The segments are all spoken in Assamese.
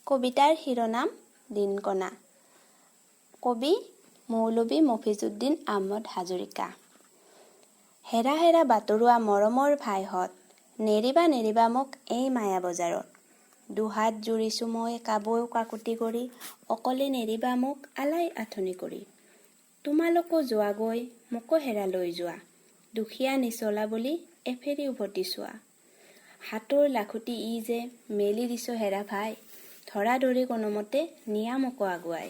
কবিতাৰ শিৰোনাম দিনকণা। কবি মৌলবী মফিজুদ্দিন আহমদ হাজৰিকা। হেৰা হেৰা বাটৰুৱা মৰমৰ ভাইহঁত, নেৰিবা নেৰিবা মোক এই মায়া বজাৰত। দুহাত জুৰিছোঁ মই কাবৌ কাকুতি কৰি, অকলে নেৰিবা মোক আলাই আথনি কৰি। তোমালোকো যোৱাগৈ মোকো হেৰা লৈ যোৱা, দুখীয়া নিচলা বুলি এফেৰি উভতি চোৱা। হাতৰ লাখুটি ই যে মেলি দিছ হেৰা ভাই, ধৰা ধৰি কোনোমতে নিয়া মোকো আগুৱাই।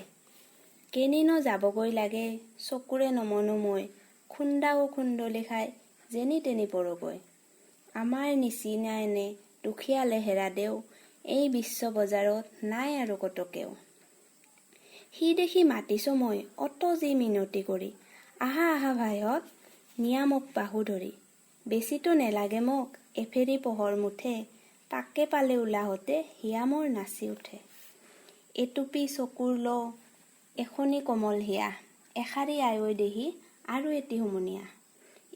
কেনিনো যাবগৈ লাগে চকুৰে নমনো মই, খুন্দাও খুন্দলি খাই যেনি তেনি পৰগৈ। আমাৰ নিচিনা এনে দুখীয়ালে হেৰা দেও, এই বিশ্ব বজাৰত নাই আৰু কতকেও। সি দেখি মাতিছো মই অত যি মিনতি কৰি, আহা আহা ভাইহঁত নিয়া মোক বাহু ধৰি। বেছিতো নেলাগে মোক এফেৰি পোহৰ মুঠে, তাকে পালে ওলাহতে হিয়া মোৰ নাচি উঠে। এটুপি চকুৰ ল এখনি কোমল হিয়া, এষাৰি আয়ৈ দেহি আৰু এটি হুমুনিয়া।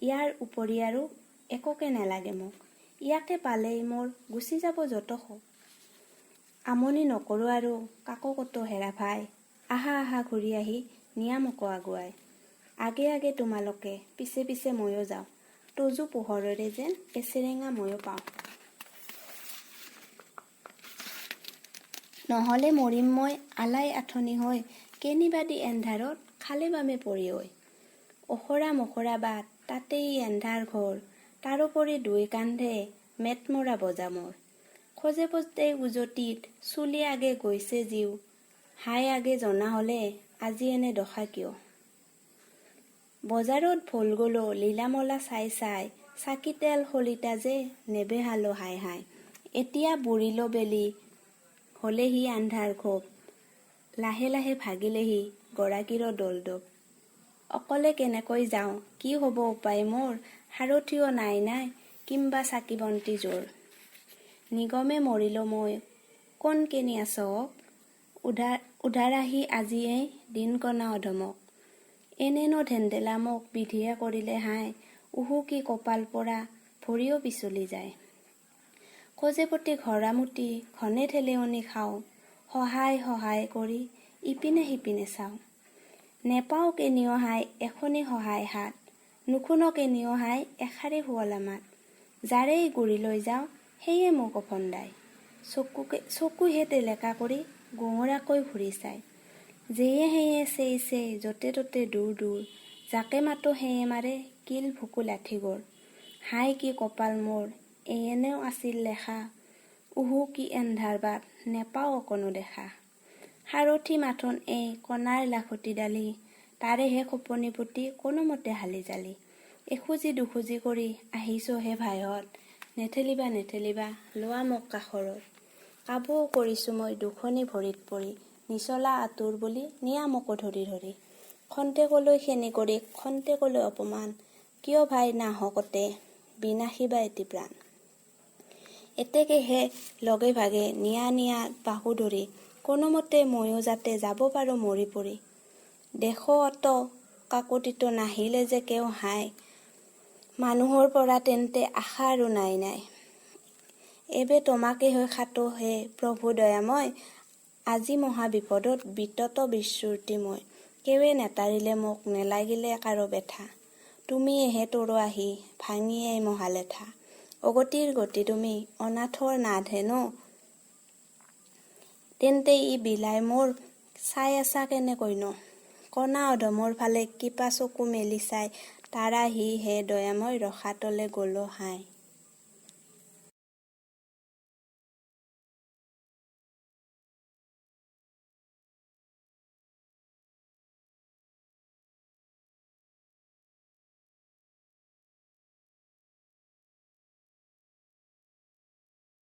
ইয়াৰ উপৰি আৰু একোকে নেলাগে মোক, ইয়াকে পালেই মোৰ গুচি যাব যত সুখ। আমনি নকৰো আৰু কাকো কতো হেৰা ভাই, আহা আহা ঘূৰি আহি নিয়া মোকো আগুৱাই। আগে আগে তোমালোকে পিছে পিছে ময়ো যাওঁ, তজু পোহৰেৰে যেন এচেৰেঙা ময়ো পাওঁ। নহলে মৰিম মই আলাই আথনি হৈ, কেনিবাদি এন্ধাৰত খালে বামে পৰি ঐ। অখৰা মখৰা বাট তাতেই এন্ধাৰ ঘৰ, তাৰোপৰি দুই কান্ধে মেট মৰা বজা মোৰ। খোজে পোজে উজতিত চুলি আগে গৈছে জিও, হাই আগে জনা হলে আজি এনে দশা কিয়। বজাৰত ভুল গলো লীলামলা চাই চাই, চাকি তেল শলিতা যে নেবেহালো হাই হাই। এতিয়া বুঢ়িলো বেলি হলেহি আন্ধাৰ খুব, লাহে লাহে ভাগিলেহি গৰাকীৰো দলদপ। অকলে কেনেকৈ যাওঁ কি হব উপায় মোৰ, সাৰথিও নাই নাই কিম্বা চাকি বন্তি জোৰ। নিগমে মৰিলো মই কোন কেনি আছ উধাৰ আহি আজি এই দিনকণা অধমক। এনেনো ধেন্দেলা মোক বিধিয়ে কৰিলে হাই, উহু কি কপাল পৰা ভৰিও পিছলি যায়। খোজে পতি ঘৰামুতি ঘনে ঠেলেৱনি খাওঁ, সহায় সহায় কৰি ইপিনে সিপিনে চাওঁ। নেপাওঁ কেনিও হাই এখনি সহায় হাত, নুশুনো কেনিও হাই এষাৰি শুৱলা মাত। যাৰেই গুৰি লৈ যাওঁ সেয়ে মোক অফন্দায়, চকুহে টেলেকা কৰি গুঙৰাকৈ ঘূৰি চায়। যেয়ে সেয়ে চেই চেই যতে ততে দূৰ দূৰ, যাকে মাতো সেয়ে মাৰে কিল ভুকু লাঠি গড়। হাই কি কপাল মোৰ এয়েনেও আছিল লেখা, উহু কি এন্ধাৰ বাট নেপাওঁ অকণো দেখা। সাৰথি মাথোন এই কণাৰ লাখুটি ডালি, তাৰেহে খোপনি পুতি কোনোমতে হালি জালি। এখুজি দুখুজি কৰি আহিছো হে ভাইহঁত, নেঠেলিবা নেঠেলিবা লোৱা মোক কাষৰত। কাবৌ কৰিছো মই দুখনি ভৰিত পৰি, নিচলা আতুৰ বুলি নিয়া মোকো ধৰি ধৰি। খন্তেকলৈ খেনি কৰি খন্তেকলৈ অপমান, কিয় ভাই নাহ কতে বিনাশিবা এটি প্ৰাণ। এতেকেহে লগে ভাগে নিয়া নিয়া বাহু ধৰি, কোনোমতে ময়ো যাতে যাব পাৰো মৰি পৰি। দেখো অত কাকুতিতো নাহিলে যে কেও হাই, মানুহৰ পৰা তেন্তে আশা আৰু নাই নাই। এবে তোমাকে হৈ খাতো হে প্ৰভু দয়াময়, আজি মহা বিপদত বিতত বিশ্ৰুতি মই। কেৱে নেতাৰিলে মোক নেলাগিলে কাৰো বেথা, তুমিয়েহে তৰো আহি ভাঙি এই মহালেঠা। অগতিৰ গতি তুমি অনাথৰ নাথ হেনো, তেন্তে ই বিলাই মোৰ চাই আছা কেনেকৈনো। কণা অধমৰ ফালে কিপা চকু মেলি চাই, তাৰা হি হে দয়াময় ৰখাতলে গলো হাই।